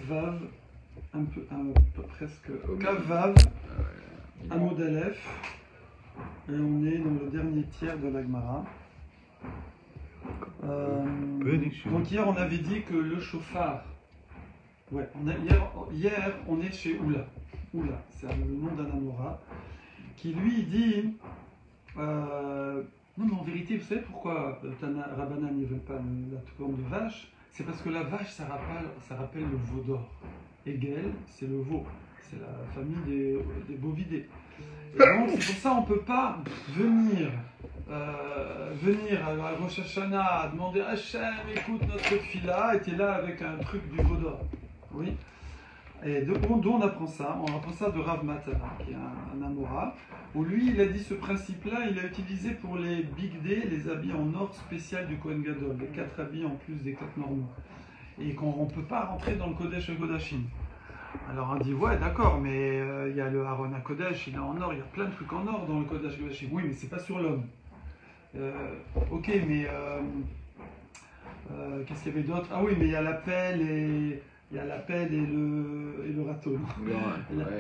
Vav, presque Kav Vav, Amud Aleph, et on est dans le dernier tiers de la Gemara. Donc hier on avait dit que le shofar, hier on est chez Oula, c'est le nom d'un Amora, qui lui dit, non mais en vérité vous savez pourquoi Rabbanan ne veut pas la corne de vache? C'est parce que la vache ça rappelle le veau d'or. Egel c'est le veau, c'est la famille des bovidés. Et donc c'est pour ça on ne peut pas venir à Rosh Hashanah, demander à Hachem, écoute notre fila, et tu es là avec un truc du veau d'or. Oui. Et d'où on apprend ça? On apprend ça de Rav Matana, qui est un Amora, où lui il a dit ce principe-là, il a utilisé pour les Big Day, les habits en or spécial du Kohen Gadol, les 4 habits en plus des 4 normaux. Et qu'on ne peut pas rentrer dans le Kodesh HaKodashim. Alors on dit ouais d'accord, mais il y a le Aaron HaKodesh, il est en or, il y a plein de trucs en or dans le Kodesh HaKodashim. Oui mais c'est pas sur l'homme. Ok mais qu'est-ce qu'il y avait d'autre? Ah oui mais il y a la pelle et le râteau.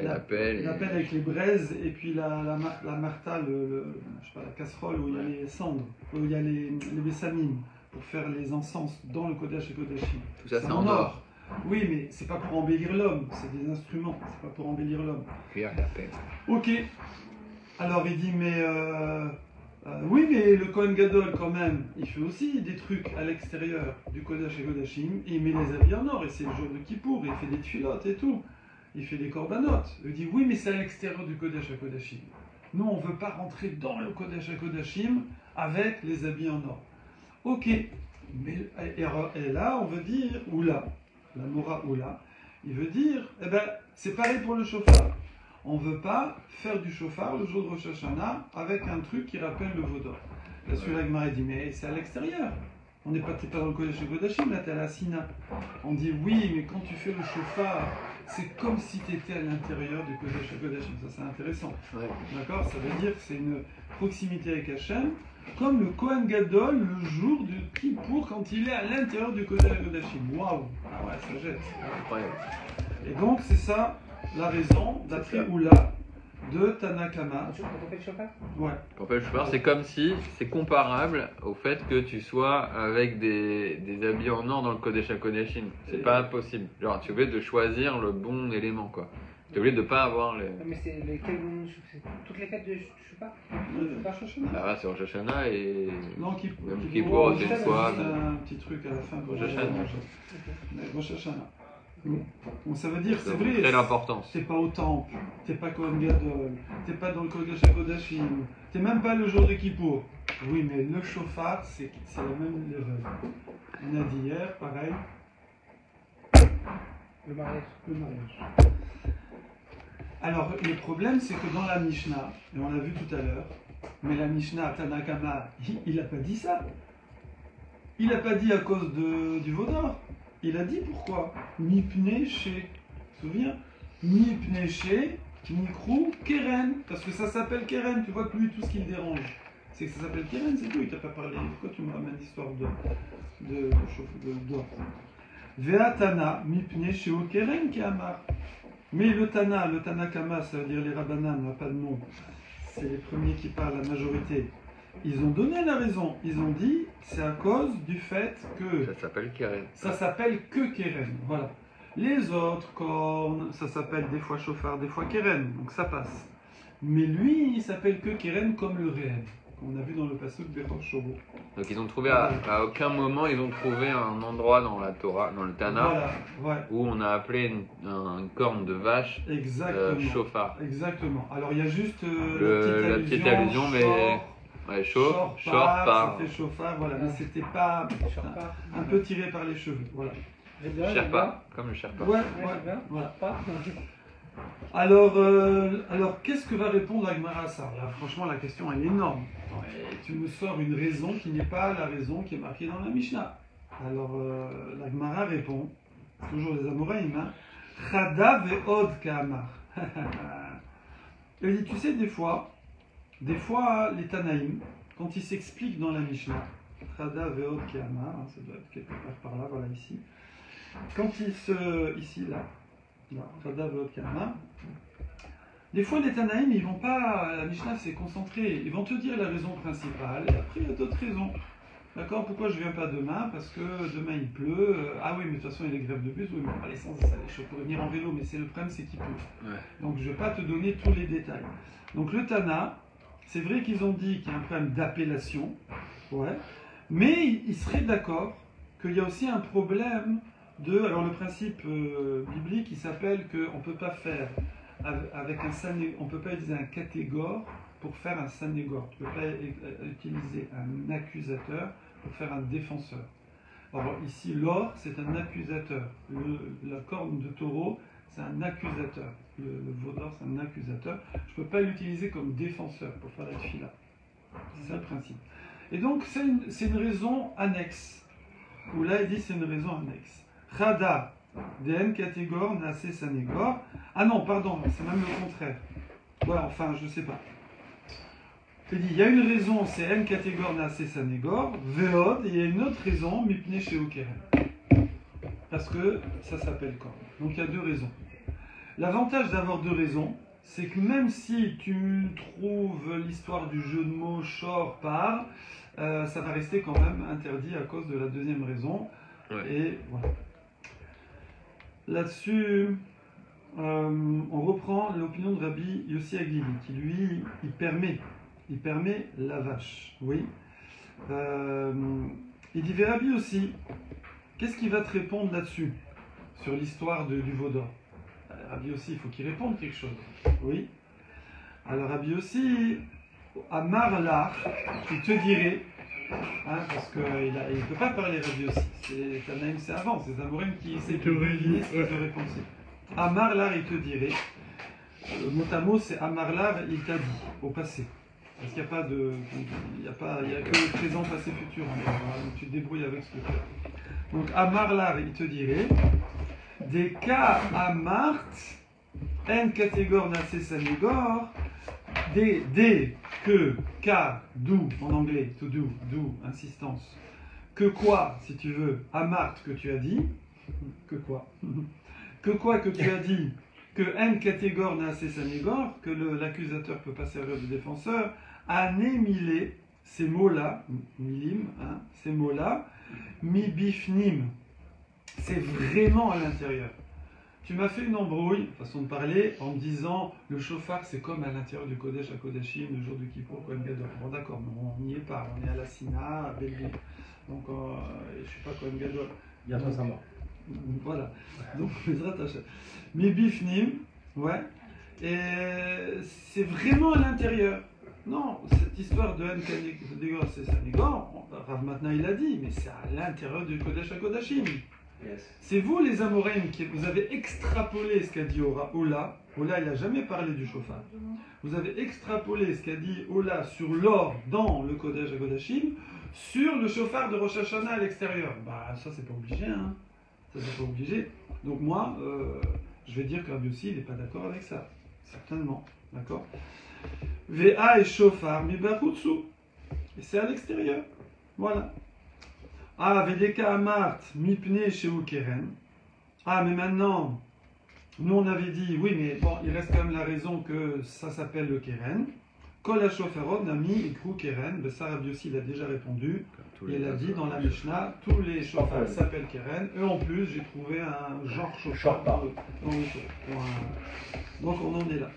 La pelle avec les braises et puis la marta, je sais pas, la casserole où il y a les cendres, où il y a les bessamines pour faire les encens dans le Kodesh HaKodashim. Tout ça c'est en or. Oui, mais c'est pas pour embellir l'homme, c'est des instruments, c'est pas pour embellir l'homme. Cuire la pelle. Ok. Alors il dit, mais oui, mais le Kohen Gadol quand même, il fait aussi des trucs à l'extérieur du Kodesh HaKodashim, et il met les habits en or, et c'est le jour de Kippour, et il fait des tfilotes et tout. Il fait des corbanotes. Il dit, oui, mais c'est à l'extérieur du Kodesh HaKodashim. Nous, on veut pas rentrer dans le Kodesh HaKodashim avec les habits en or. Ok. Mais, et là, on veut dire, oula. La Mora Oula, il veut dire, eh ben, c'est pareil pour le shofar. On ne veut pas faire du shofar le jour de Rosh Hashanah avec un truc qui rappelle le veau d'or. Là, celui-là, Gemara dit, mais c'est à l'extérieur. On n'est pas dans le Kodesh HaKodashim, là, tu es à la Sina. On dit, oui, mais quand tu fais le shofar, c'est comme si tu étais à l'intérieur du Kodesh HaKodashim. Ça, c'est intéressant. Ouais. D'accord? Ça veut dire que c'est une proximité avec Hachem, comme le Kohen Gadol le jour du Kippour quand il est à l'intérieur du Kodesh HaKodashim. Waouh! Ah ouais, ça jette. Incroyable. Et donc, c'est ça la raison d'après Oula de Tanakama. Quand on fait le shofar? Ouais. Quand on fait le shofar, c'est comme si c'est comparable au fait que tu sois avec des habits en or dans le Kodesh HaKodashim. C'est pas possible. Genre, tu es obligé de choisir le bon élément, quoi. Tu es obligé de pas avoir les. Mais c'est toutes les fêtes de shofar? Ah ouais, c'est Rosh Hashanah et. Non, Kippour, c'est une fois. Un petit truc à la fin. Rosh Hashanah. Rosh Hashanah. Bon, ça veut dire, c'est vrai, très l'importance. T'es pas au temple, t'es pas Kohen Gadol, t'es pas dans le Kodesh HaKodashim, t'es même pas le jour de Kippour. Oui, mais le shofar, c'est la même level. On a dit hier, pareil. Le mariage. Alors, le problème, c'est que dans la Mishnah, et on l'a vu tout à l'heure, mais la Mishnah, Tanakama, il n'a pas dit ça. Il n'a pas dit à cause du veau d'or. Il a dit pourquoi. Mipne chez, tu te souviens? Mipne chez, Mikrou, Keren. Parce que ça s'appelle Keren. Tu vois que lui, tout ce qui le dérange, c'est que ça s'appelle Keren, c'est tout. Il t'a pas parlé. Pourquoi tu me ramènes l'histoire d'or? Ve'atana, Mipne chez Keren qui amar. Mais le Tanakama, ça veut dire les Rabbanan, n'a pas de nom. C'est les premiers qui parlent, la majorité. Ils ont donné la raison. Ils ont dit, c'est à cause du fait que... Ça s'appelle Keren. Ça s'appelle que Keren, voilà. Les autres cornes, ça s'appelle des fois Shofar, des fois Keren, donc ça passe. Mais lui, il s'appelle que Keren comme le réel, qu'on a vu dans le pasuk Bechor Shobo. Donc ils ont trouvé, à aucun moment, ils ont trouvé un endroit dans la Torah, dans le Tana, voilà, ouais. Où on a appelé une corne de vache Shofar. Exactement. Alors il y a juste la petite allusion, mais... Ouais, shofar, ça fait shofar, voilà, mais c'était pas un peu tiré par les cheveux, voilà. Sherpa, comme le Sherpa. Ouais, voilà. Alors qu'est-ce que va répondre la Gemara à ça? Là, franchement, la question elle est énorme. Et tu me sors une raison qui n'est pas la raison qui est marquée dans la Mishnah. Alors la Gemara répond, toujours les Amoraïm, hein, Chada ve'od ka'amar. Elle dit, tu sais, des fois, les Tanaïm, quand ils s'expliquent dans la Mishnah, Chada ve'od ka'amar, ça doit être quelque part par là, voilà ici, quand ici, là, Rada Ve'od Kama, des fois les Tanaïm, ils vont pas, la Mishnah s'est concentrée, ils vont te dire la raison principale, et après il y a d'autres raisons. D'accord? Pourquoi je viens pas demain? Parce que demain il pleut. Ah oui, mais de toute façon il y a les grèves de bus. Oui, mais l'essence, ça je pourrais venir en vélo, mais c'est le problème, c'est qu'il pleut. Ouais. Donc je vais pas te donner tous les détails. Donc le Tana, c'est vrai qu'ils ont dit qu'il y a un problème d'appellation, ouais, mais ils seraient d'accord qu'il y a aussi un problème de. Alors le principe biblique, il s'appelle qu'on peut pas faire avec on peut pas utiliser un catégore pour faire un sanégor. Tu peux pas utiliser un accusateur pour faire un défenseur. Alors ici, l'or, c'est un accusateur. La corne de taureau, c'est un accusateur. Le veau d'or, c'est un accusateur. Je ne peux pas l'utiliser comme défenseur pour faire la fila. C'est ça le principe. Et donc, c'est une raison annexe. Où là, il dit c'est une raison annexe. Rada, DN catégore, nase sanégor. Ah non, pardon, c'est même le contraire. Ouais, enfin, je ne sais pas. Il dit, il y a une raison, c'est N catégore nase sanégor, Veod, et il y a une autre raison, mipne chez Okeren. Parce que ça s'appelle corne. Donc il y a deux raisons. L'avantage d'avoir deux raisons, c'est que même si tu trouves l'histoire du jeu de mots short par, ça va rester quand même interdit à cause de la deuxième raison. Ouais. Et voilà. Là-dessus, on reprend l'opinion de Rabbi Yossi Aglili, qui lui, il permet la vache. Oui. Il dit Rabbi aussi, qu'est-ce qu'il va te répondre là-dessus, sur l'histoire du veau d'or? Rabbi aussi, il faut qu'il réponde quelque chose. Oui. Alors Rabbi aussi, à Marlar, il te dirait, hein, parce qu'il ne peut pas parler Rabbi aussi, c'est avant, c'est Zamorim qui sait te répondre. À Marlar, il te dirait, le mot à mot, c'est à Marlar, il t'a dit, au passé. Parce qu'il n'y a pas de. Il y a que le présent, passé, futur. Donc tu te débrouilles avec ce que tu as. Donc Amarlar, il te dirait des cas Amart, N catégore nase sanégor, des que, car, d'où, en anglais, to do, insistance. Que quoi, si tu veux, Amart que tu as dit, que quoi que quoi que tu as dit, que N catégore nase sanégor, que l'accusateur ne peut pas servir de défenseur, anémilé, ces mots-là, milim, hein, ces mots-là, mi bifnim, c'est vraiment à l'intérieur. Tu m'as fait une embrouille, façon de parler, en me disant le chauffard c'est comme à l'intérieur du Kodesh à Kodashim, le jour du Kippour, Kohen Gadol. Bon d'accord, mais on n'y est pas, on est à la Sina, à Belgique. Donc je ne suis pas Kohen Gadol. Bientôt ça mort. Voilà. Donc mi bifnim, ouais. Et c'est vraiment à l'intérieur. Non, cette histoire de N catégore, c'est Sanégor, Rav Matna il a dit, mais c'est à l'intérieur du Kodesh à Kodashim. Yes. C'est vous les Amorim qui vous avez extrapolé ce qu'a dit Ola. Ola, il n'a jamais parlé du chauffard. Vous avez extrapolé ce qu'a dit Ola sur l'or dans le Kodesh à Kodashim sur le chauffard de Rosh Hashanah à l'extérieur. Bah ça c'est pas obligé, hein. Ça c'est pas obligé. Donc moi, je vais dire que Rabbi aussi, il n'est pas d'accord avec ça. Certainement. D'accord? VA et chauffard, mi barutsu. Et c'est à l'extérieur. Voilà. Ah, Vedeka Amart, mipne chez Ukeren. Ah, mais maintenant, nous on avait dit, oui, mais bon, il reste quand même la raison que ça s'appelle le Keren. Kol ha-shofarot, nami, ikru Keren. Ben, ça, Rabbi aussi, il a déjà répondu. Il a dit dans la Mishnah, tous les chauffards s'appellent Keren. Et en plus, j'ai trouvé un genre chauffard dans le tour. Donc on en est là.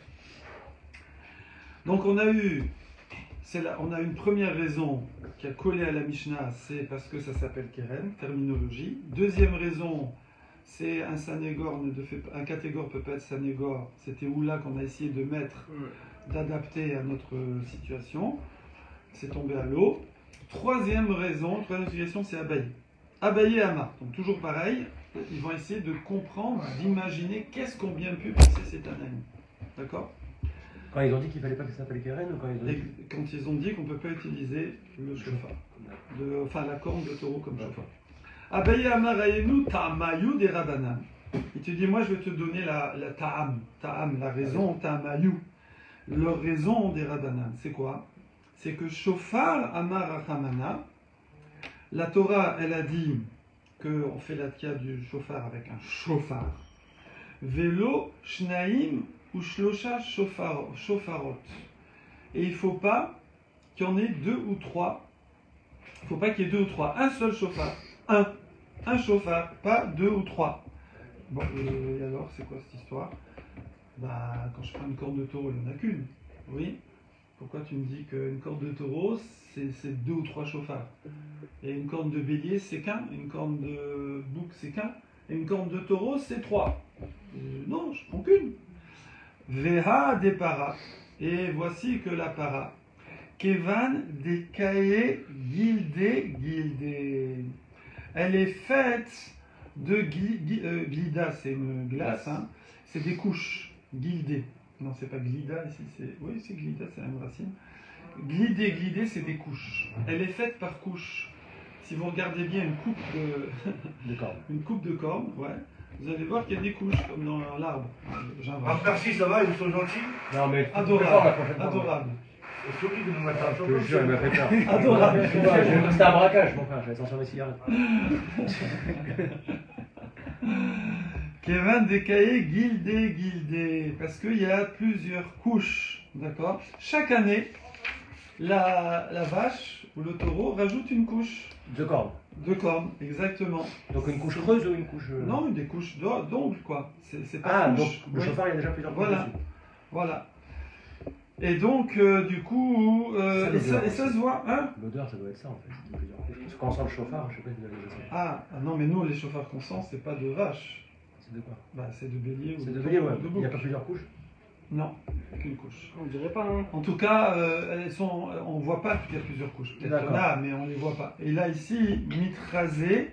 Donc on a eu une première raison qui a collé à la Mishnah, c'est parce que ça s'appelle Keren, terminologie. Deuxième raison, c'est un catégore peut pas être sanégor. C'était Oula qu'on a essayé de mettre, d'adapter à notre situation. C'est tombé à l'eau. Troisième situation, c'est Abaye. Abaye et Amar. Donc toujours pareil, ils vont essayer de comprendre, d'imaginer qu'est-ce qu'ont bien pu penser ces Tanaïm. D'accord? Quand ils ont dit qu'il fallait pas que ça s'appelle Keren ou quand ils ont dit qu'on ne peut pas utiliser le chauffard, enfin la corne de taureau comme chauffard. Abaye Amarayenu Ta'amayu des Rabanan. Il te dit, moi je vais te donner la ta'am, la raison, ta'amayu. Leur raison des Rabanan, c'est quoi? C'est que chauffard Amar Rachamana, la Torah elle a dit qu'on fait la tkia du chauffard avec un chauffard. Vélo, shnaim ou shlosha shofarot. Et il ne faut pas qu'il y en ait 2 ou 3. Il ne faut pas qu'il y ait 2 ou 3. Un seul chauffard. Un chauffard, pas 2 ou 3. Bon, et alors, c'est quoi cette histoire? Bah, quand je prends une corde de taureau, il n'y en a qu'une. Oui. Pourquoi tu me dis qu'une corde de taureau, c'est 2 ou 3 chauffards? Et une corne de bélier, c'est qu'un. Une corne de bouc, c'est qu'un. Et une corne de taureau, c'est 3. Non, je prends qu'une. Veha de para. Et voici que la para. Kevan de kae gilde. Elle est faite de glida, c'est une glace, hein. C'est des couches. Gildé. Non, c'est pas glida ici, oui, c'est glida, c'est la même racine. Glidé, c'est des couches. Elle est faite par couches. Si vous regardez bien une coupe De corne. une coupe de corne, ouais, vous allez voir qu'il y a des couches, comme dans l'arbre. En Persie, ça va, ils sont gentils. Non, mais Adorable, adorable. Et surtout de nous mettre un Je te jure, il m'a fait peur. Adorable. C'était un braquage, mon frère, j'avais attention à mes cigarettes. Kevin Décaillé, Gildé, parce qu'il y a plusieurs couches, d'accord? Chaque année, la vache ou le taureau rajoute une couche De corne. de corne, exactement. Donc une couche creuse ou une couche. Non, des couches d'ongles, quoi. C'est pas Ah, donc couche. le Oui. chauffard, il y a déjà plusieurs couches Voilà. dessus. Voilà. Et donc, du coup, Ça, et ça se voit, hein? L'odeur, ça doit être ça en fait. C'était plusieurs couches. Parce que quand on sent le chauffard, je sais pas si vous avez déjà senti. Ah, non, mais nous, les chauffards qu'on sent, c'est pas de vache. C'est de quoi? Bah, c'est de bélier ou C'est de bélier, ouais. de Il bouc. n'y a pas plusieurs couches? Non, qu'une couche. On dirait pas, hein. En tout cas, on ne voit pas qu'il y a plusieurs couches. Peut-être qu'il y en a, mais on ne les voit pas. Et là, ici, mitrasé,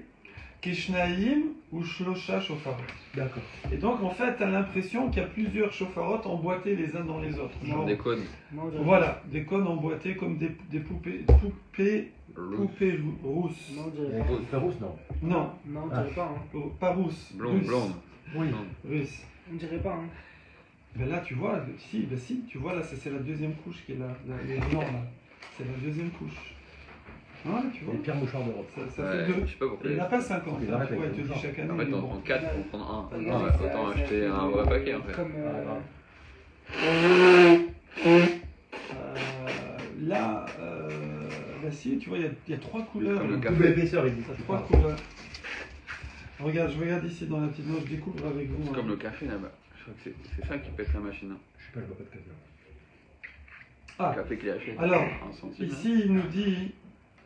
keshnaim ou shlosha shofarot. D'accord. Et donc, en fait, tu as l'impression qu'il y a plusieurs shofarot emboîtés les uns dans les autres. Genre des cônes. Moi, on dirait Voilà, des cônes emboîtés comme des poupées rousses. Moi, on Il y dirait a pas. une coupe rousse, non? Non, Non, on dirait pas, hein. pas rousses. Blonde, russes. blonde. Oui. Russes. On dirait pas, hein. Ben là, tu vois, si, tu vois, là, c'est la deuxième couche qui est là, les blancs, là. C'est la deuxième couche. Hein, tu vois? Les pires mouchoirs d'Europe. Ça Ouais, fait deux. je sais pas pourquoi. Il n'y en a pas 50. Il Hein, arrête tu vois, avec il te le dit genre. chaque année. En fait, mais on bon. prend 4 pour prendre un. Regarde, Ouais, ça- autant ça acheter fait un vrai paquet en fait. Comme. Là, bah si, tu vois, il y a 3 couleurs. Comme le là. café. Double épaisseur, il dit ça. je 3 crois. couleurs. Regarde, je regarde ici dans la petite note, je découvre avec vous. C'est hein. comme le café là-bas. Je crois que c'est ça qui pète la machine. Hein. Je sais pas, je vois pas de café. Ah, Le café qu'il achète. alors, un centime. ici, il nous dit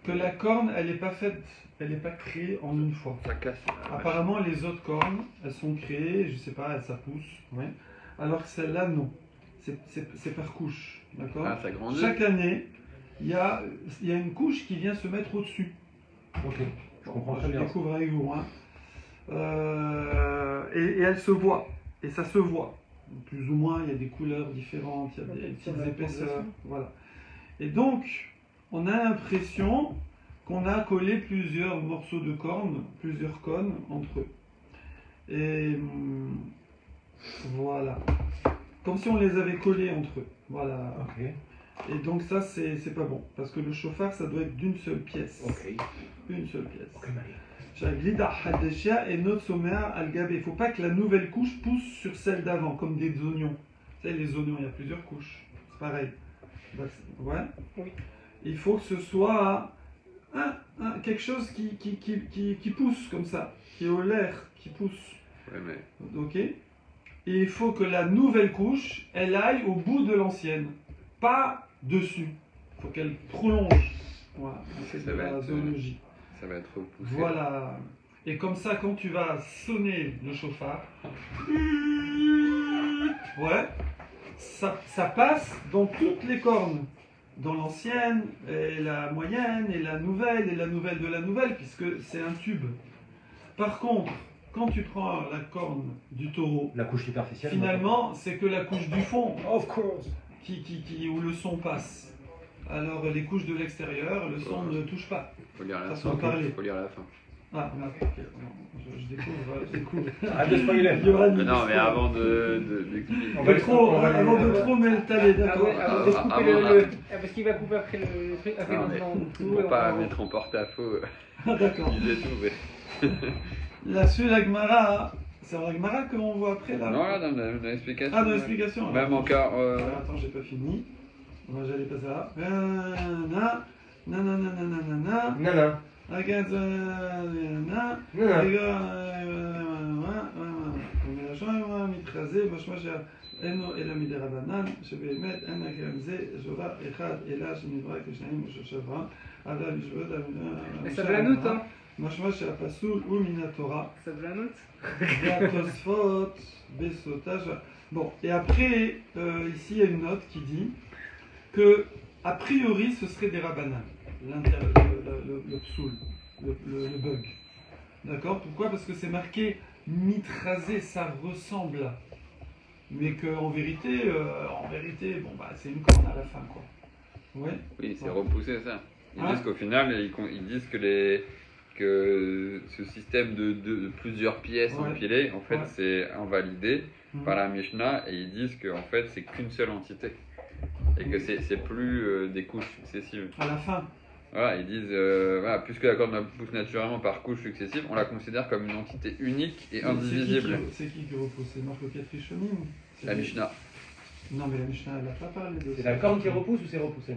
que la corne, elle n'est pas faite, elle n'est pas créée en une fois. Ça casse. Apparemment, les autres cornes, elles sont créées, je sais pas, ça pousse, ouais. Alors que celle-là, non. C'est par couche, d'accord? Ah, ça grandit. Chaque année, il y a une couche qui vient se mettre au-dessus. Ok, je comprends Je très bien. découvre avec vous. Hein. Et elle se voit. Et ça se voit. Plus ou moins, il y a des couleurs différentes, il y a des petites épaisseurs. Voilà. Et donc, on a l'impression qu'on a collé plusieurs morceaux de corne, plusieurs cônes entre eux. Et voilà. Comme si on les avait collés entre eux. Voilà. Ok, Et donc ça, c'est pas bon. Parce que le chauffard, ça doit être d'une seule pièce. ok. Une seule pièce. Ok, Marie. Et notre sommaire al-gabé. Il ne faut pas que la nouvelle couche pousse sur celle d'avant, comme des oignons. Vous savez, les oignons, il y a plusieurs couches. C'est pareil. Ouais. Oui. Il faut que ce soit quelque chose qui pousse comme ça, qui est au l'air, qui pousse. Ouais, mais Ok. Et il faut que la nouvelle couche, elle aille au bout de l'ancienne, pas dessus. Il faut qu'elle prolonge. Voilà. C'est Ça de va la être, zoologie. ça va être repoussé. Voilà. Et comme ça, quand tu vas sonner le chauffard, ouais, ça passe dans toutes les cornes. Dans l'ancienne, et la moyenne, et la nouvelle de la nouvelle, puisque c'est un tube. Par contre, quand tu prends la corne du taureau, La couche superficielle. finalement, c'est que la couche du fond Of course. où le son passe. Alors les couches de l'extérieur, le son ne touche pas. Faut lire la Ça fin. peut parler. Faut lire la fin. Ah, merde, ok. Non, je découvre. Arrête de spoiler. Il y aura une Mais non, mais histoire. avant de On De va trop, on va les- avant de trop m'étaler, Ah d'accord. ouais, avant de Ah, couper avant, le. Ah, parce qu'il va couper après le truc. Après, Non, mais non, pour pas mettre en porte-à-faux, Ah, d'accord. il disait tout, mais Là-dessus, la Gemara, c'est la Gemara qu'on voit après là. Non, là, dans l'explication. Ah, dans l'explication. Même encore. Attends, j'ai pas fini. Moi, j'allais pas ça. Nanana. Nanana. Nana. Regarde, Nana. מתחזה משמע שאינו אלא מדי רבנן שבאמת אין גם זה שובר אחד אלא שנברא כשניים ושושבה אבל בשביל סבלנות, משמע שהפסול הוא מן התורה סבלנות. והתוספות בסוטה. Bon, et après, ici il y a une note qui dit que a priori ce serait des rabbanan, le psoul, le bug. D'accord? Pourquoi? Parce que c'est marqué mitrasé, ça ressemble à. Mais qu'en vérité, bon, bah, c'est une corne à la fin, quoi. Ouais? Oui, c'est Ouais. repoussé ça. Ils Hein? disent qu'au final, ils disent que ce système de plusieurs pièces Ouais. empilées, en fait, Ouais. c'est invalidé Mhm. par la Mishnah et ils disent qu'en fait, c'est qu'une seule entité. Et que c'est plus des couches successives. À la fin. Voilà, ils disent, voilà, puisque la corde pousse naturellement par couches successives, on la considère comme une entité unique et indivisible. C'est qui qui repousse? C'est Marc Rishonim? La Mishnah. Non, mais la Mishnah, elle n'a pas parlé de C'est ça. la corne qui repousse ou c'est repoussé?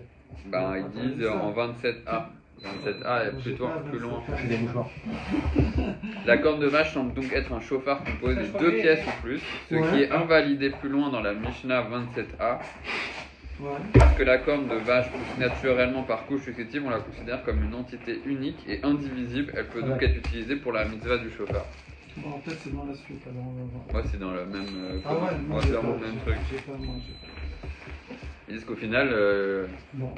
Ben, On ils va parler de disent ça. en 27a. 27a est J'ai plutôt pas plus loin. 27A. J'ai des mouchoirs. La corne de vache semble donc être un chauffard composé de 2 pièces ou plus, ce Ouais. qui est invalidé plus loin dans la Mishnah 27a. Ouais. Parce que la corne de vache pousse naturellement par couches successives, on la considère comme une entité unique et indivisible. Elle peut donc Ouais. être utilisée pour la mitzvah du chauffard. Bon, en fait, c'est dans la suite, alors on va voir. Moi, c'est dans le même. Ah ouais, moi, j'ai c'est dans pas, le même truc. j'ai pas, moi, j'ai pas. Ils disent qu'au final, Bon.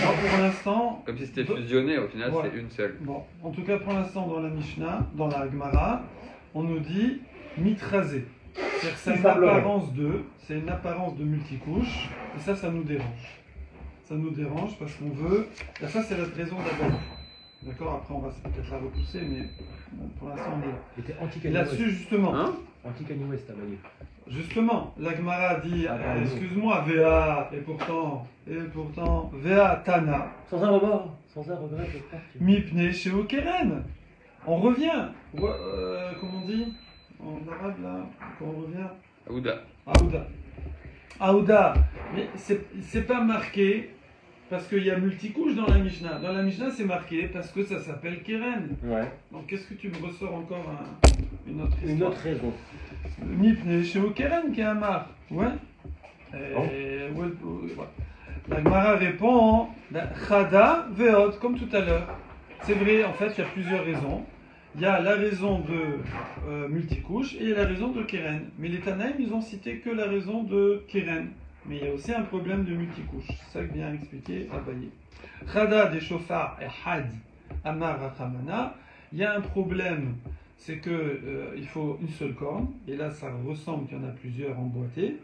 Alors, pour l'instant, comme si c'était fusionné, au final, Ouais. c'est une seule. bon, en tout cas, pour l'instant, dans la Mishnah, dans la Gemara, on nous dit mitrasé. C'est-à-dire que c'est Il une semblerait. apparence c'est une apparence de multicouche, et ça nous dérange. Ça nous dérange parce qu'on veut. Et ça, c'est la raison d'abord. D'accord? Après, on va peut-être la repousser, mais bon, pour l'instant, on est là. Il était Et anti-Kanye là-dessus, West. justement. Hein? Anti-Kanye West, à Mali. Justement, la Gemara dit, Ah, pardon. excuse-moi, VA, et pourtant, VA Tana, Sans un remords, sans un regret, je crois. Mipne chez Okeren. On revient. Comment on dit en arabe là? Quand on revient? Aouda. Aouda. Aouda. Mais c'est pas marqué parce qu'il y a multicouche dans la Mishnah. Dans la Mishnah, c'est marqué parce que ça s'appelle Keren. Ouais. Donc qu'est-ce que tu me ressors encore une autre histoire? Une autre raison. Mipne chez Okeren qui est Amar. Ouais. Ouais. La Gemara répond Chada veot, comme tout à l'heure. C'est vrai, en fait, il y a plusieurs raisons. Il y a la raison de multicouche et il y a la raison de Keren. Mais les Tanaïm, ils ont cité que la raison de Keren. Mais il y a aussi un problème de multicouche. C'est ça que vient expliquer Abaye. Chada des chauffards et Had Amar Rachamana. Il y a un problème, c'est que il faut une seule corne. Et là, ça ressemble qu'il y en a plusieurs emboîtées.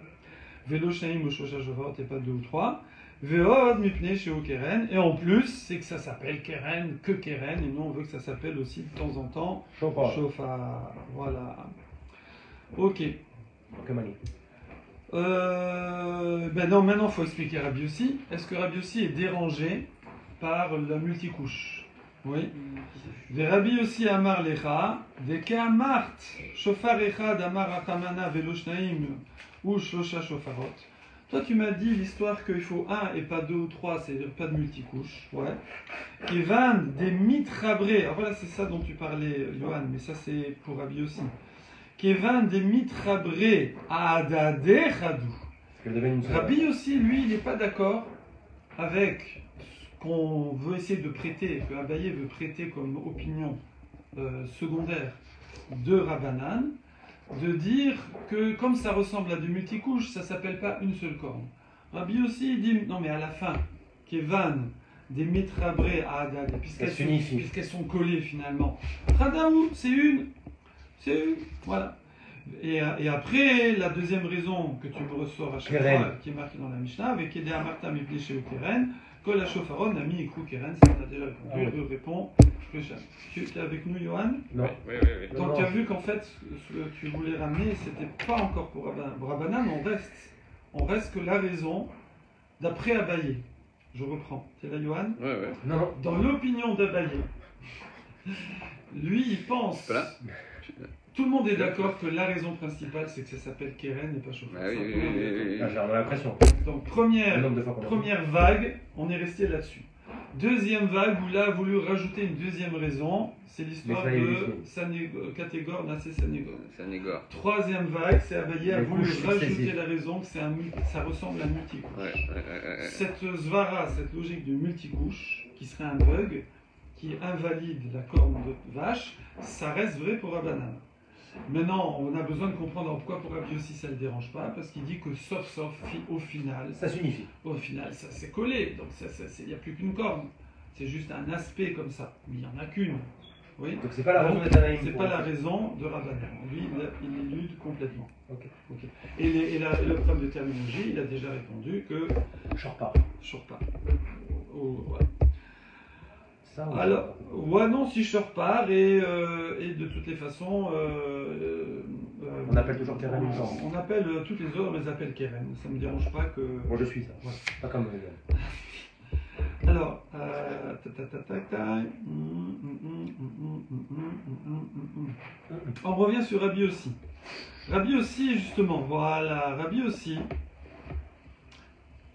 Vélo Shaim ou Shosha Shovot et pas deux ou trois. Veod Mipne chez Keren. Et en plus, c'est que ça s'appelle Keren, que Keren. Et nous, on veut que ça s'appelle aussi de temps en temps Chauffard. Shofar. Voilà. Ok. Que Mali. Ben non, maintenant, il faut expliquer Rabbi Yossi. Est-ce que Rabbi Yossi est dérangé par la multicouche? Oui. Des Rabbi Yossi Amar Lecha, des Keamart, Shofar Echad Amar Achamana Velo Shnaim ou Shosha Shofarot. Toi, tu m'as dit l'histoire qu'il faut un et pas deux ou trois, c'est-à-dire pas de multicouche. Ouais. Et van des mitrabrés. Alors voilà, c'est ça dont tu parlais, Johan, mais ça c'est pour Rabbi Yossi. Kevan des mitrabrés Adade Chadou. Parce que vous avez une seule. Rabbi aussi, lui, il n'est pas d'accord avec ce qu'on veut essayer de prêter, que Abaye veut prêter comme opinion secondaire de Rabbanan, de dire que comme ça ressemble à des multicouches, ça s'appelle pas une seule corne. Rabbi aussi il dit non mais à la fin, Kevan des mitrabrés à Adad, puisqu'elles sont collées finalement. Radaou, c'est une, voilà. Et après, la deuxième raison que tu me ressors à chaque fois, qui est marquée dans la Mishnah, avec Ede Amarta Mipne chez Keren, que la Shofaron a mis Ikrou Keren, ça on a déjà répondu, je réponds. Tu es avec nous, Johan? Non. Oui. Donc tu as vu qu'en fait, ce que tu voulais ramener, c'était pas encore pour Rabbanan. Pour Rabbanan, on reste que la raison d'après Abaye. Je reprends. C'est là, Johan? Ouais. Non. Dans l'opinion d'Abaye, Lui, il pense. Voilà. Tout le monde est d'accord que la raison principale, c'est que ça s'appelle Keren et pas chauffard. Ah oui, Ça, oui, tout le monde est oui, oui, oui. Ah, j'ai l'impression. Donc Le première, nombre de fois qu'on l'a première vague, on est resté là-dessus. Deuxième vague, où là a voulu rajouter une deuxième raison, c'est l'histoire Les de Catégore, Nassé Sanégor. Ça négore. Troisième vague, c'est Abaye a Les voulu couches rajouter successives. la raison que ça ressemble à un multicouche. Ouais. Cette svara, cette logique de multicouche, qui serait un bug, qui invalide la corne de vache, ça reste vrai pour Abanan. Maintenant, on a besoin de comprendre pourquoi pour Rabbi aussi ça ne le dérange pas, parce qu'il dit que sauf, au final, Ça s'unifie. ça s'est collé, donc il n'y a plus qu'une corne. C'est juste un aspect comme ça, mais il n'y en a qu'une. Oui. Donc c'est pas la raison Donc, d'être Tanaïm. c'est pas la raison de Rabbanan. Lui, il élude complètement. Ok. Et le problème de terminologie, il a déjà répondu que Shorpar. Shorpar. Ouais. Ça, Alors, ouais, non, si je repars, et de toutes les façons. on appelle toujours Keren une jambe. On appelle toutes les autres, on les appelle Keren. Ça ne me dérange pas que. Moi je suis ça. Ouais. Pas comme Yann. Alors, on revient sur Rabbi aussi. Rabbi aussi, justement, voilà, Rabbi aussi.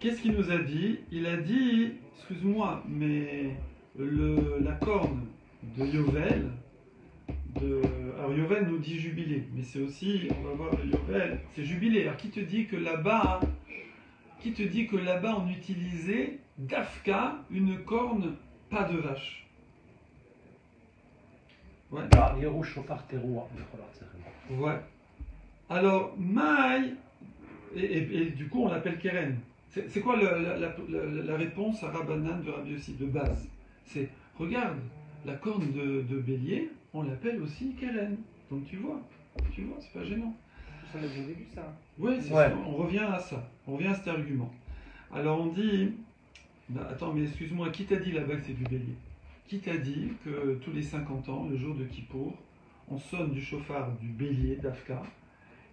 Qu'est-ce qu'il nous a dit? Il a dit, excuse-moi, mais la corne de Yovel, alors Yovel nous dit jubilé, mais c'est aussi, on va voir le Yovel, c'est jubilé. Alors qui te dit que là-bas on utilisait d'Afka une corne pas de vache? Ouais. Yerou Shofar Teroua. Ouais. Alors, Maï, et du coup on l'appelle Keren. C'est quoi la réponse à Rabbanan de Rabbi Yossi de base? C'est, regarde, la corne de bélier, on l'appelle aussi Keren. Donc tu vois, c'est pas gênant. Ça on a déjà vu ça. Oui, c'est Ouais. ça, on revient à ça, on revient à cet argument. Alors on dit, attends, mais excuse-moi, qui t'a dit là-bas que c'est du bélier? Qui t'a dit que tous les 50 ans, le jour de Kippour, on sonne du chauffard du bélier d'Afka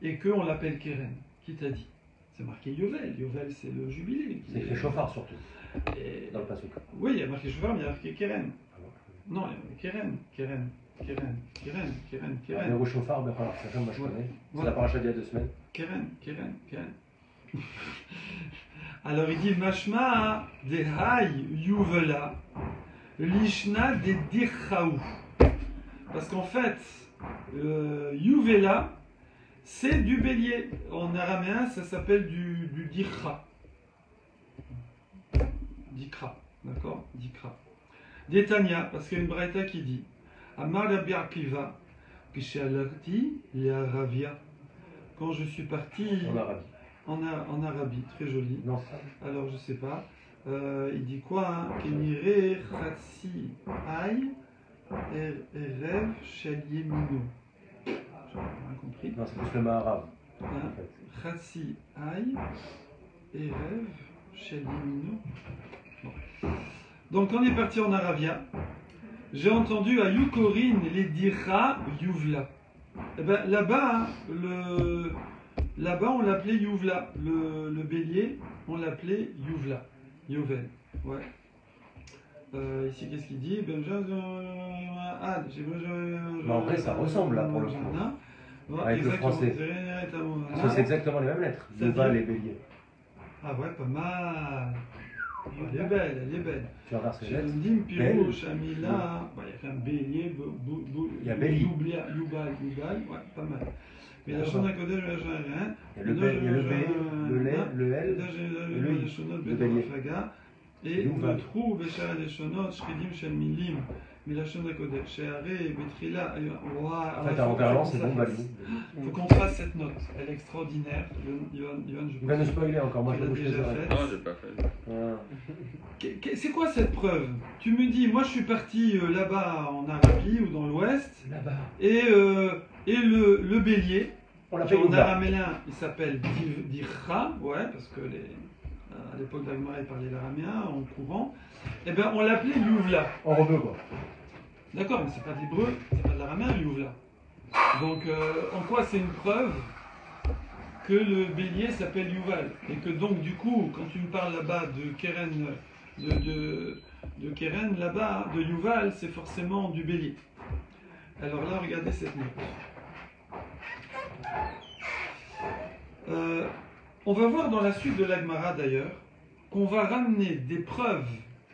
et qu'on l'appelle Keren? Qui t'a dit? C'est marqué Yovel, Yovel c'est le jubilé. C'est écrit Shofar surtout, Et- dans le Pasuk. Oui, il y a marqué chauffard, mais il y a marqué Keren. Non, il y a marqué Keren. Yerou Shofar, Bechor Artsachem, moi je Ouais. connais. C'est Voilà. la paracha d'il y a 2 semaines. Keren. Alors il dit Mashma de Hay Yuvela Lishna de Dirchaou. Parce qu'en fait, Yuvela, c'est du bélier. En araméen, ça s'appelle du Dircha. Dikra, d'accord? Dikra. Détania, parce qu'il y a une braïta qui dit Amar Rabbi Akiva, Kishalarti Le'aravia. Quand je suis parti En arabe. en Arabie, très joli. Non, ça. Alors je sais pas. Il dit quoi hein? Kenire Khatsi Ay Erev Shaliemino. J'ai rien compris. Non, c'est plus le arabe. Hein? En fait. Khatsi Ay Erev Shaliemino. Bon. Donc on est parti en Arabia. J'ai entendu à Yukorin les dira Yuvla. Eh ben, là-bas, hein, là-bas, on l'appelait Yuvla. Le bélier, on l'appelait Yuvla. Yovel. Ouais. Ici, qu'est-ce qu'il dit? Mais en vrai, ça ressemble, là, pour le coup. Avec le français. Parce que c'est exactement les mêmes lettres. Ça Yuval dit- et bélier. Ah ouais, pas mal. Elle est belle. Tu inverses les lettres. Shendim, Pirou, Shamila. Bah, il y a quand même bélier, Il y a Béli. Yubal, ouais, pas mal. Mais la chaîne à côté, je vais rien. Il y a le B, il y a le B, le lait, le L. le le bélier. Et Yuval. le trou, Béchar et Shonot, Shridim, Shel Milim, Milachon de Kodesh, Sheharé, Betrila. En fait, en verlan, c'est bon, Balou. Il faut qu'on fasse cette note, elle est extraordinaire. Yohan, Il va nous spoiler encore, moi Tu je l'as bouge les déjà oreilles. fait. Non, j'ai pas fait. Ah. C'est quoi cette preuve? Tu me dis, moi je suis parti là-bas en Arabie ou dans l'Ouest, Là-bas. et le bélier, On l'appelle en Yuval. araméen, il s'appelle Dircha, ouais, parce que à l'époque d'Agmara, il parlait l'araméen en courant, et ben on l'appelait Yuvla. En rebeu, quoi. D'accord, mais c'est pas de l'hébreu, c'est pas de l'araméen, Yuvla. Donc en quoi c'est une preuve que le bélier s'appelle Yuval? Et que donc du coup, quand tu me parles là-bas de Keren, de Keren là-bas, de Yuval, c'est forcément du bélier. Alors là, regardez cette note. On va voir dans la suite de l'Agmara d'ailleurs qu'on va ramener des preuves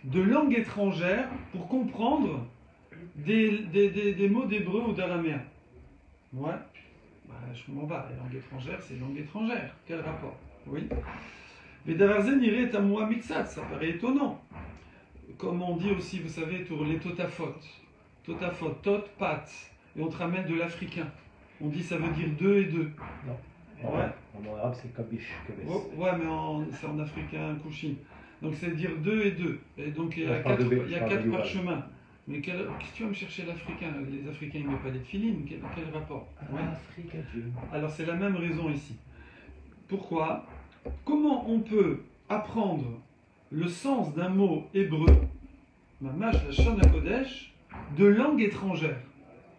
de langue étrangère pour comprendre des mots d'hébreu ou d'araméen. Ouais. Bah, je comprends pas. Les langues étrangères, c'est langue étrangère. Quel rapport? Oui. Mais Davarzen irait à moi mixat, ça paraît étonnant. Comme on dit aussi, vous savez, pour les totafot. Totafot, tot, pat. Et on te ramène de l'africain. On dit ça veut dire deux et deux. Non. Ouais. En arabe, c'est kabish, kabes. Oh, ouais, mais c'est en africain, kushin. Donc c'est dire deux et deux. Et donc il y a Je parle quatre, de B, il y a je parle quatre de parchemins. Mais qu'est-ce que tu vas me chercher l'africain? Les africains, ils ne mettent pas des filines. Quel rapport? Ouais. Afrique, Dieu. Alors c'est la même raison ici. Pourquoi? Comment on peut apprendre le sens d'un mot hébreu, mamash la Shon HaKodesh, de langue étrangère,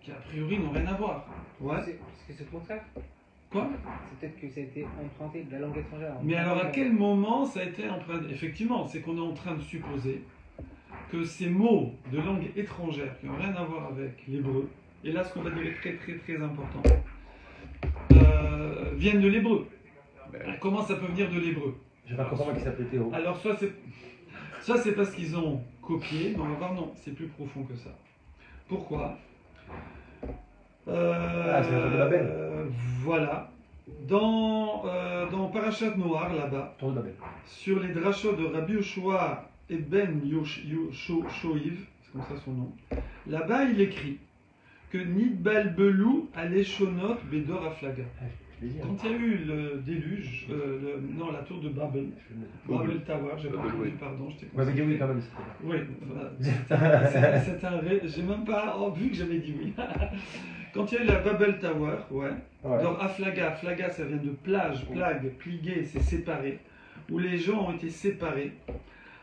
qui a priori n'ont rien à voir? Ouais. Parce que c'est le contraire. Quoi? C'est peut-être que ça a été emprunté de la langue étrangère. Mais alors à quel moment ça a été emprunté? Effectivement, c'est qu'on est en train de supposer que ces mots de langue étrangère qui n'ont rien à voir avec l'hébreu, et là ce qu'on va dire est très très très important, viennent de l'hébreu. Comment ça peut venir de l'hébreu? J'ai pas compris qui s'appelait Théo. Alors soit c'est parce qu'ils ont copié, mais on va voir non, c'est plus profond que ça. Pourquoi? C'est la tour de Babel. Voilà. Dans Parashat Noir, là-bas, Tour de Babel. sur les drachot de Rabbi Yoshua et Ben Shoiv, c'est comme ça son nom, là-bas il écrit que Nidbal Belou Aleshonot Bedor Aflaga. Je l'ai dit. Quand il y a eu le déluge, non, la tour de Babel, Babel Tower, j'avais Babel, entendu, oui. pardon, je t'ai Vous m'avez dit oui concentré. quand même. c'était Oui, voilà. J'ai même pas vu que j'avais dit oui. Quand il y a eu la Babel Tower, ouais, Ouais. dans Aflaga, Aflaga ça vient de plage, plague, pliguer, c'est séparé, où les gens ont été séparés.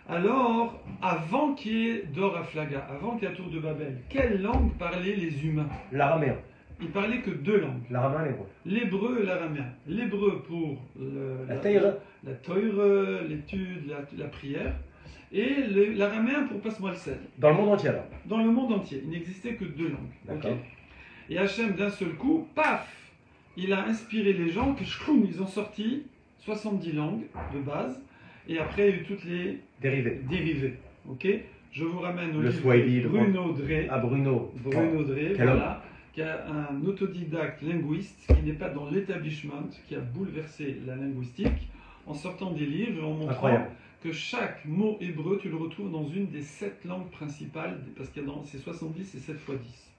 Alors, avant qu'il y ait Dor Aflaga, avant qu'il y ait la tour de Babel, quelle langue parlaient les humains? L'araméen. Ils parlaient que deux langues, L'araméen, l'hébreu. l'hébreu et l'araméen. L'hébreu pour La Teira. la Teure, l'étude, la prière, et l'araméen pour passe-moi le sel. Dans le monde entier alors. Dans le monde entier, il n'existait que deux langues. D'accord. Ok. Et Hachem, d'un seul coup, paf, il a inspiré les gens que shloum, ils ont sorti 70 langues de base, et après il y a eu toutes les Dérivé. dérivées. Ok. Je vous ramène au Le livre Swahili, de Bruno Drey. À Bruno. Bruno Drey, Quel voilà, qui est un autodidacte linguiste qui n'est pas dans l'établissement, qui a bouleversé la linguistique en sortant des livres et en montrant Incroyable. que chaque mot hébreu, tu le retrouves dans une des 7 langues principales, parce qu'il y a dans c'est 70 et 7 fois 10.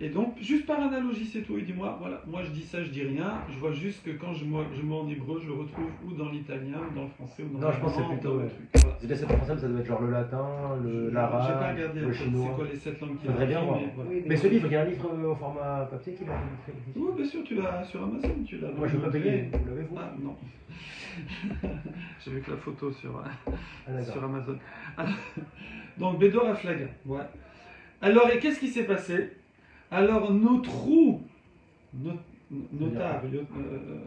Et donc, juste par analogie, c'est tout. Il dit, moi, voilà, moi je dis ça, je dis rien. Je vois juste que quand je mets en hébreu, je le retrouve ou dans l'italien, ou dans le français, ou dans Non, je pense que c'est l'allemand, plutôt, dans le ouais. truc. Voilà. Les 7 français, ça doit être genre le latin, J'ai pas l'arabe, regardé le en fait, c'est chinois. quoi les 7 langues qu'il Faudrait a bien écrit, voir. mais voilà. Oui, Mais ce livre, il y a un livre au format papier qui va être écrit. Oui, bien sûr, tu l'as sur Amazon, tu l'as. Moi, je ne veux pas payer. Vous l'avez, vous? Ah, non. J'ai vu que la photo sur, Ah, d'accord. sur Amazon. Alors, donc, Bédor Aflaga. Ouais. Alors, et qu'est-ce qui s'est passé? Alors, nos trous, notables,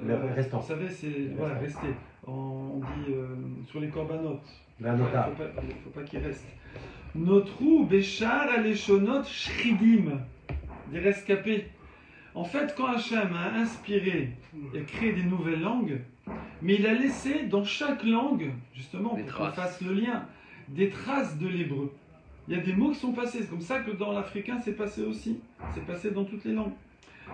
Les restants. vous savez, c'est voilà, resté. On dit sur les corbanotes. Un notable. Faut pas qu'il reste. Nos trous, Béchar, Aleshonot, Shridim, des rescapés. En fait, quand Hachem a inspiré et créé des nouvelles langues, mais il a laissé dans chaque langue, justement, Des pour qu'on traces. fasse le lien, des traces de l'hébreu. Il y a des mots qui sont passés. C'est comme ça que dans l'africain, c'est passé aussi. C'est passé dans toutes les langues.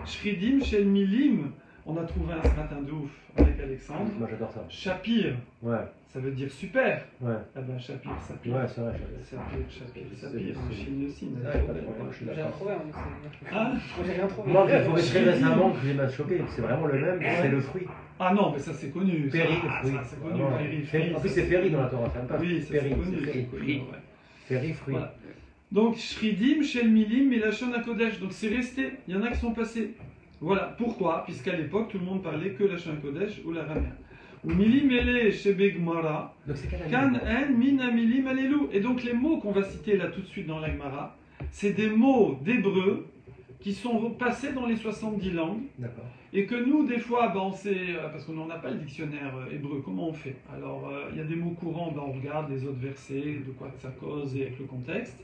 Shridim, Shel Milim, on a trouvé un ce matin de ouf avec Alexandre. Moi, j'adore ça. Shapir, Ouais, ça veut dire super. ouais. Ah ben, Shapir, Sapir. Ouais, c'est vrai. Sapir, en Chine aussi. Ouais, pas de problème, je suis J'ai rien d'accord. trouvé. Hein, Ah, moi, j'ai rien trouvé. Moi, j'ai trouvé très récemment que j'ai m'a choqué. C'est vraiment le même, c'est le fruit. ah non, mais ça c'est connu. ça. Péri, Ah, fruit. ça, c'est connu, Vraiment. péri, Féri. fruit, En plus, ça, c'est féri dans la Torah, c'est même pas Oui, ça, péri, c'est connu. c'est c'est féri. connu, ouais. Féri, fruit. Voilà. Donc, Shridim, Shel Milim, et la Shon HaKodesh. Donc, c'est resté. Il y en a qui sont passés. Voilà. Pourquoi? Puisqu'à l'époque, tout le monde parlait que la Shon HaKodesh ou l'araméen. Ou Milim Ele Shebegmara, Donc, c'est quelle Kan année? En Min Amilim Alelu. Et donc, les mots qu'on va citer là tout de suite dans l'Agmara, c'est des mots d'hébreu qui sont passés dans les 70 langues. D'accord. Et que nous, des fois, ben, on sait, parce qu'on n'en a pas le dictionnaire hébreu, comment on fait? Alors, il y a des mots courants, ben, on regarde les autres versets, de quoi ça cause et avec le contexte.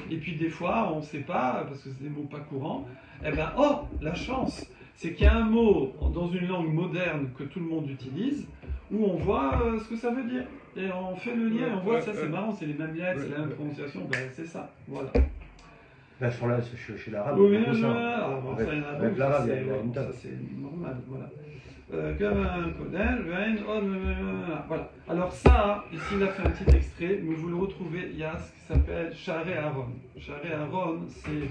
Et puis des fois, on ne sait pas, parce que c'est des mots pas courants. Eh ben, oh, la chance, c'est qu'il y a un mot dans une langue moderne que tout le monde utilise, où on voit ce que ça veut dire. Et on fait le lien, et on voit, ça c'est marrant, c'est les mêmes lettres, c'est la même prononciation, ben, c'est ça, voilà. Là, chez l'arabe, Oui, on ça. avec l'arabe, il y a une ça table. c'est normal, voilà. Voilà. Alors ça, ici il a fait un petit extrait, mais vous le retrouvez, il y a ce qui s'appelle Charé Aaron. Charé Aaron, c'est,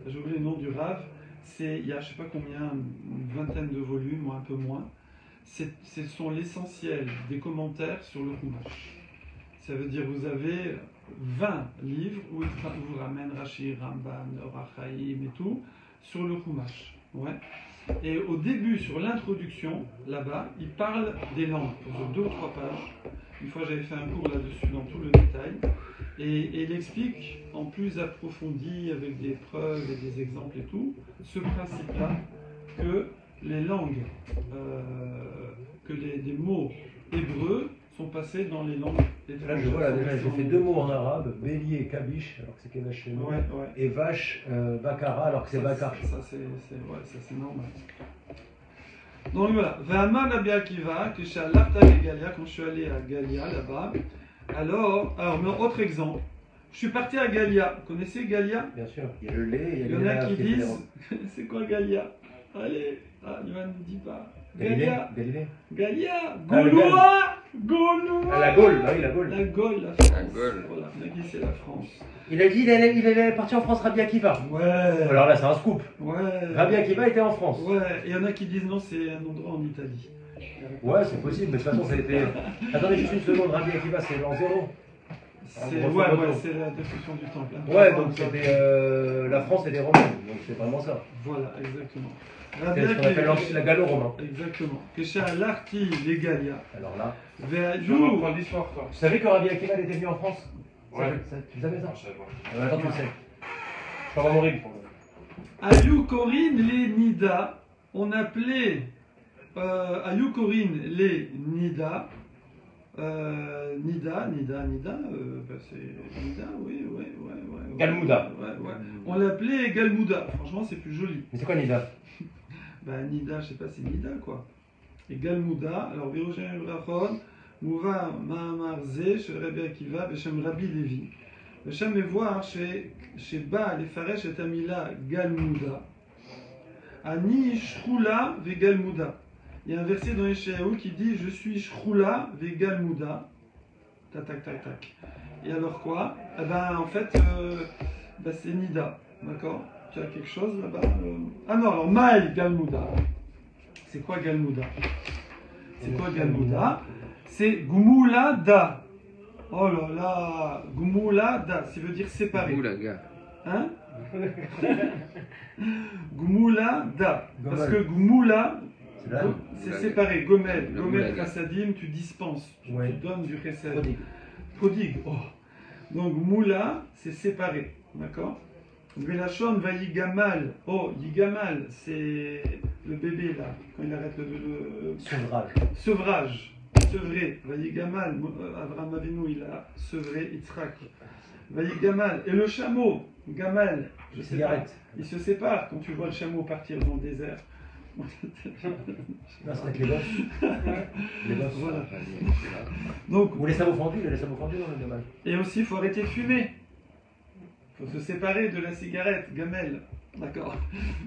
j'ai oublié le nom du Rav, c'est, il y a je sais pas combien, une vingtaine de volumes, ou un peu moins. Ce sont l'essentiel des commentaires sur le Chumash. Ça veut dire vous avez 20 livres où il vous ramène Rashi, Ramban, Orach Chaim et tout, sur le Chumash. Ouais. Et au début, sur l'introduction, là-bas, il parle des langues, sur 2 ou 3 pages. Une fois, j'avais fait un cours là-dessus dans tout le détail. Et il explique, en plus approfondi, avec des preuves et des exemples et tout, ce principe-là, que les langues, des mots hébreux sont passés dans les langues étrangères. Là, je vois, là, déjà, j'ai fait 2 mots en arabe, bélier et kabish, alors que c'est kevash chez nous, Ouais. et vache, bakara, alors que c'est bakar. Ça, c'est normal. Donc voilà. V'amar Rabbi Akiva, que chez Alapta Galia, quand je suis allé à Galia, là-bas, alors, autre exemple. Je suis parti à Galia. Vous connaissez Galia? Bien sûr, il y a le lait, Il y en a qui disent, c'est quoi Galia? Allez, Yohan ne dit pas. Galia, Galilée. Galia, Ah, le Gaulois, Gaulois. Ah, la Gaule, bah oui, la Gaule. La Gaule, la France. La Gaule. Voilà, on a dit c'est la France. Il a dit il allait partir en France, Rabbi Akiva. Ouais. Alors là, c'est un scoop. Ouais. Rabbi Akiva était en France. Ouais, et il y en a qui disent non, c'est un endroit en Italie. Ouais, c'est possible, mais de toute façon, ça a été. Attendez juste une seconde, Rabbi Akiva, c'est l'an 0. C'est la destruction du temple. Hein. Ouais, donc c'était la France et les Romains, donc c'est vraiment ça. Voilà, exactement. C'est ce qu'on appelle la gallo-romain. Exactement. Que chez Alarti, les Galia. Alors là, Tu vas apprendre l'histoire, toi. tu savais que Rabbi Akiva était venu en France? Ouais. Tu savais ça? Je sais pas. Attends, tu le sais. Je peux avoir mon rythme. Ayou Corinne les Nida, on appelait Ayou Corinne les Nida. Nida, c'est Nida, oui. Galmouda. Ouais. On l'appelait Galmouda. Franchement, c'est plus joli. Mais c'est quoi Nida? Nida, je sais pas, c'est Nida quoi. Et Galmouda, alors Virogène Brachon, Mouva Mahamar Zé, chez Rabbi Akiva, Beshem Rabbi Levi. Beshem est voir chez Ba, les Faresh et Tamila Galmouda. Ani Shroula ve Galmouda. Il y a un verset dans Yeshayahu qui dit je suis Shroula ve Galmouda. Tac. Et alors quoi? En fait, c'est Nida. D'accord? Tu as quelque chose là-bas Ah non, alors Maï Galmouda. C'est quoi Galmouda? C'est quoi Galmouda? C'est Gmoulada. Oh là là, Gmoulada, ça veut dire séparé. Goulaga. Hein? Gmoulada. Parce que Gmoula, c'est séparé. Gomel chassadim, tu dispenses. Tu donnes du chessad. Prodigue. Oh. Donc Moula, c'est séparé. D'accord? Velachon va Yigamal. Oh, Yigamal, c'est le bébé là, quand il arrête le sevrage. Sevré. Va Yigamal. Abraham Avinu, il a sevré Yitzhak. Va Yigamal. Et le chameau, Gamal, je sais pas, il se sépare quand tu vois le chameau partir dans le désert. C'est avec les bosses. Les bosses. Voilà. Donc, ou les sabots fendus, dans le dommage. Et aussi, il faut arrêter de fumer. Il faut se séparer de la cigarette, gamelle. D'accord.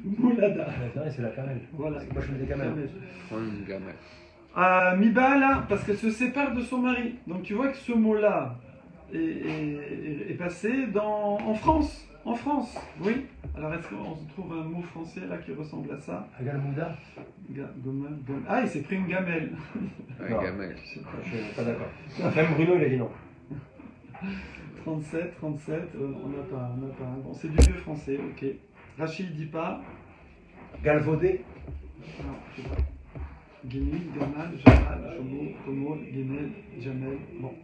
Moulada. C'est la camelle. Voilà. Moi, je fais des camelles. Prends une gamelle. Mibala, parce qu'elle se sépare de son mari. Donc tu vois que ce mot-là est passé en France. En France, oui. Alors est-ce qu'on se trouve un mot français là qui ressemble à ça? Galmouda. Ah, il s'est pris une gamelle. Ouais, gamelle. Je suis pas d'accord. Même Bruno, il a dit non. 37, on n'a pas. Bon, c'est du vieux français, ok. Rachid dit pas. Galvaudé. Non, je sais pas. Guinil, Gamal, Jamal, Chomo, Komo, Guinel, Jamel. Bon.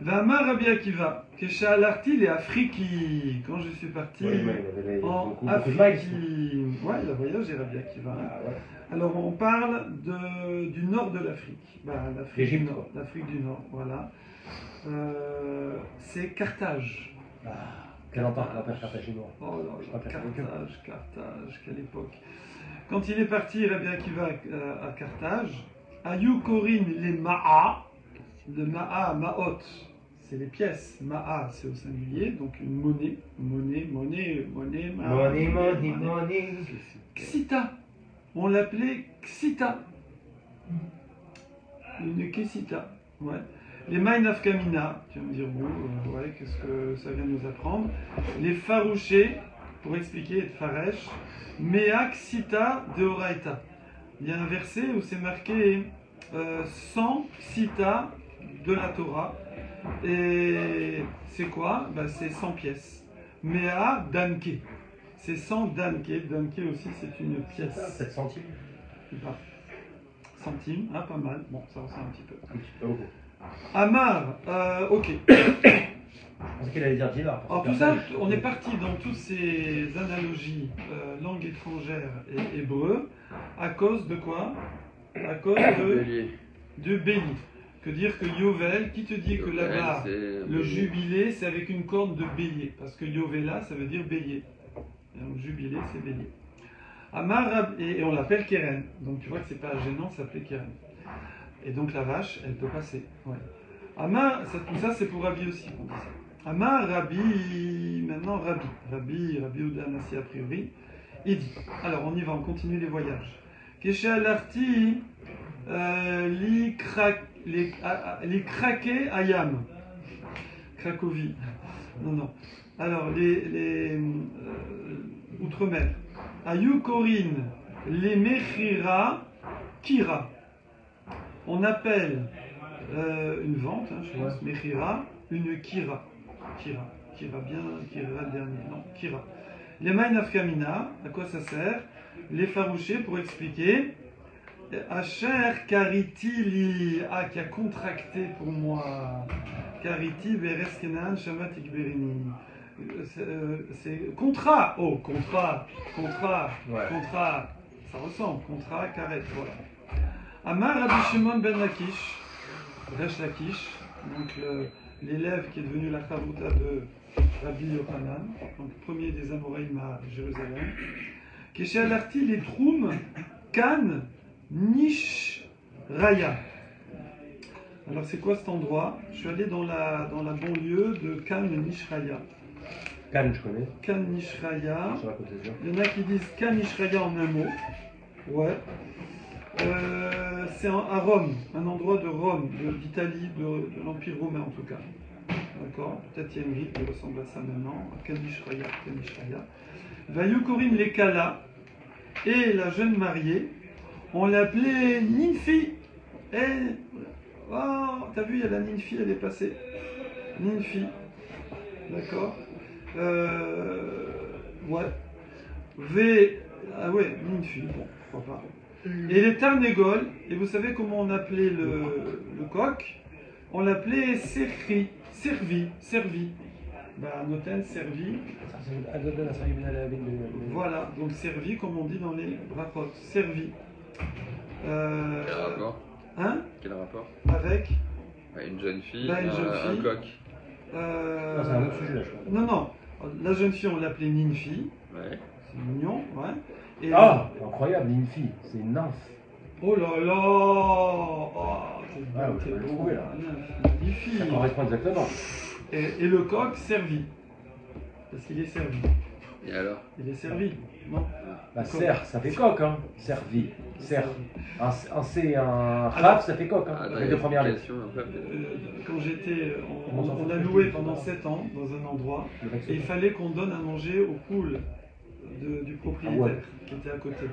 Vama Rabbi Akiva, Keshalarti les Afriki. Quand je suis parti Oui, mais il avait en beaucoup de miles. Afrique. Ouais, il a voyagé Rabbi Akiva. Hein. Ah, ouais. Alors on parle du nord de l'Afrique. Bah, l'Afrique du L'Égypte, Nord. quoi. L'Afrique du Nord, voilà. C'est Carthage. Ah, quel temps qu'on appelle Carthaginois. Oh là Je là, préfère avec eux. Carthage, quelle époque. Quand il est parti, Rabbi Akiva à Carthage, Ayou Korin les Ma'a, le Ma'a, Ma'ot, c'est les pièces. Ma'a, c'est au singulier, donc une monnaie. Ma'a, Money. Xita, on l'appelait Xita. Une Kessita, ouais. Les Maïnaf Kamina, tu vas me dire, bon, ouais, qu'est-ce que ça vient de nous apprendre. Les Farouchés, pour expliquer, Faresh, Mea Xita de Oraita. Il y a un verset où c'est marqué 100 Xita de la Torah. Et c'est quoi? Ben, c'est 100 pièces. Mea Danke. C'est 100 Danke. Danke aussi, c'est une pièce. 7 centimes. Pas. Centimes, ah, pas mal. Bon, ça ressemble un petit peu. Un petit peu, ok. Amar, ok. Parce qu'il allait dire dinar. Alors tout ça, on est parti dans toutes ces analogies langue étrangère et hébreu à cause de quoi? À cause de béni. Que dire que Yovel, qui te dit que là-bas, le jubilé, c'est avec une corde de bélier? Parce que Yovela, ça veut dire bélier. Et donc jubilé, c'est bélier. Amar, et on l'appelle Keren. Donc tu vois que c'est pas gênant, ça s'appelait Keren. Et donc la vache, elle peut passer. Ouais. Amar, tout ça c'est pour Rabbi aussi qu'on dit ça. Amar Rabbi, maintenant Rabbi Ouda Anassi a priori, il dit. Alors on y va, on continue les voyages. Keshalarti li kraké ayam. Cracovie. Non. Alors les outre-mer. Ayou Korin, les Mechira, Kira. On appelle une vente, hein, je pense, Mechira, une Kira. Kira le dernier, non, Kira. Les Maïnaf Kamina, à quoi ça sert? Les farouchés, pour expliquer. Asher Karitili, qui a contracté pour moi. Kariti Bereskenan Shamat Ikberini. C'est contrat, contrat, Ouais. contrat, ça ressemble, contrat, carré, voilà. Amar Rabbi Shimon ben Lakish, Resh Lakish, donc l'élève qui est devenu la Chavruta de Rabbi Yochanan, donc premier des Amoraïm à Jérusalem, Keshalarti les Troum, Kan, Nish, Raya. Alors c'est quoi cet endroit? Je suis allé dans la banlieue de Kan, Nish, Raya. Cannes, je connais. Kan Nishraya. Sur la côte d'Azur. Il y en a qui disent Kan Nishraya en un mot. Ouais. C'est à Rome, un endroit de Rome, d'Italie, de l'Empire romain en tout cas. D'accord? Peut-être il y a une ville qui ressemble à ça maintenant. Kan Nishraya. Vayou Korim les Kala et la jeune mariée, on l'appelait Ninfi. Et. Oh, t'as vu, il y a la Ninfi, elle est passée. Ninfi. D'accord? Ouais. Ah ouais, une fille, bon, pourquoi pas. Et les Tarnégol, et vous savez comment on appelait le coq? On l'appelait servi. Bah, Noten, servi. Voilà, donc servi, comme on dit dans les brachot, servi. Quel rapport? Hein? Quel rapport? Avec? Une jeune fille, Bah, une jeune fille. un coq. Non, c'est un autre sujet là, je crois. Non. La jeune fille, on l'appelait Ninfi. Ouais. C'est mignon, ouais. Et Incroyable, une fille, c'est une nymphe. oh là là! Oh, Je vais le trouver là. Magnifique. Ça correspond exactement. Et le coq servi. Parce qu'il est servi. Et alors? Il est servi, non? Bah, Coq. serre, ça fait coq, hein. Servi. Serre. Un C, un Alors- rap, ça fait coq, hein. Ah, Les deux premières lettres. Quand j'étais. On s'en On fout, a je loué dis. pendant 7 ans dans un endroit. Le mec, Et il fallait qu'on donne à manger aux poules du propriétaire Ah ouais. qui était à côté.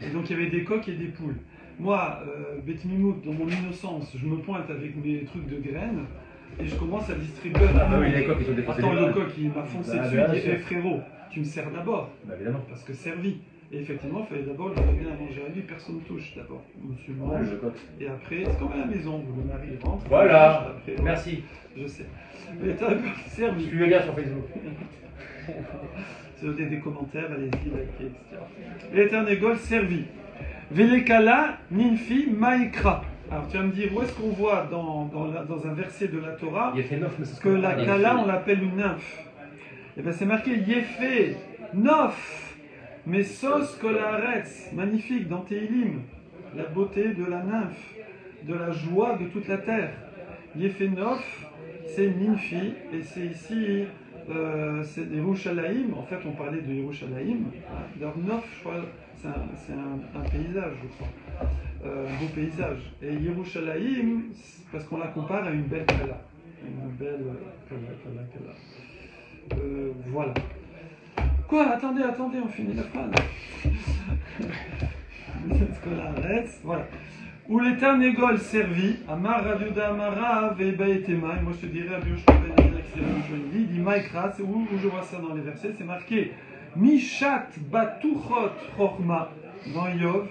Et donc il y avait des coqs et des poules. Moi, Beth Mimout, dans mon innocence, je me pointe avec mes trucs de graines et je commence à distribuer. Ah bah oui, les coqs, ils ont défoncé Attends, les le graines. coq, il m'a foncé Bah, dessus, bien il dit sûr. frérot, tu me sers d'abord. Bah évidemment. Parce que servi. Et effectivement, il fallait d'abord lui donner à manger à lui, personne ne touche d'abord. Monsieur mange, et après, c'est comme à la maison, vous, le mari rentre. Voilà, après, merci. Je sais. L'éternel servi. Suivez bien sur Facebook. Si vous avez des commentaires, allez-y, likez, etc. L'éternel servi. Velekala ninfi maïkra. Alors tu vas me dire, où est-ce qu'on voit dans un verset de la Torah que la kala, on l'appelle une nymphe? Et bien c'est marqué Yefé, Nof, Mesos Kolaretz, magnifique dans Tehilim, la beauté de la nymphe, de la joie de toute la terre. Yefé Nof, c'est une nymphe, et c'est ici, c'est Yerushalayim, en fait on parlait de Yerushalayim, alors Nof, je crois, c'est un paysage, je crois. Un beau paysage. Et Yerushalayim, parce qu'on la compare à une belle kala. Une belle kala. Voilà. Quoi? Attendez, on finit la phrase. Est-ce qu'on arrête? Voilà. Où l'éternel servi, Amar Raviuda Amara Vebaetema, et moi je te dirais à Bioshua Ben il dit Maïkra, c'est où je vois ça dans les versets, c'est marqué Mishat Batuchot Chorma dans Yov.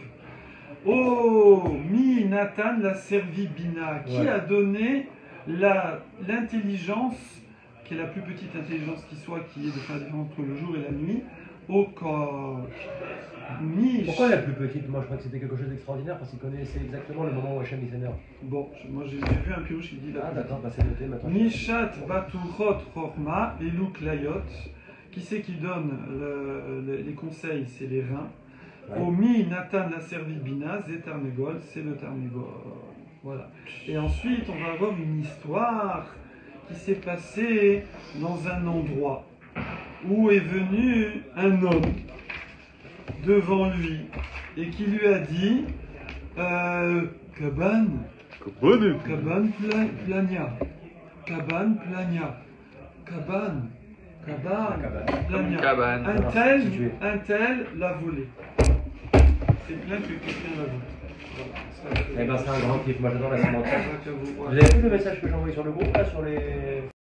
Oh, Mi Nathan l'a servi Bina, qui a donné l'intelligence, qui est la plus petite intelligence qui soit, qui est de faire la différence entre le jour et la nuit, au corps. Pourquoi la plus petite? Moi je crois que c'était quelque chose d'extraordinaire parce qu'il connaissait exactement le moment où Hachem s'énerve. Bon, moi j'ai vu un pirouche qui dit là. Ah d'accord, bah c'est noté maintenant. Mishat Batuchot Chorma, Elou Klayot. Qui c'est qui donne les conseils? C'est les reins. Ouais. Omi Nathan l'a servi Bina, c'est Tarnegol, c'est le Tarnegol. Voilà. Et ensuite, on va avoir une histoire qui s'est passée dans un endroit où est venu un homme devant lui et qui lui a dit Kaban Plania. Kaban Plania. Cabane. Un tel l'a volé. C'est plein que quelqu'un l'a volé. Voilà. Eh ben c'est un grand kiff, moi j'adore la sémantique. Vous avez vu le message que j'ai envoyé sur le groupe là sur les...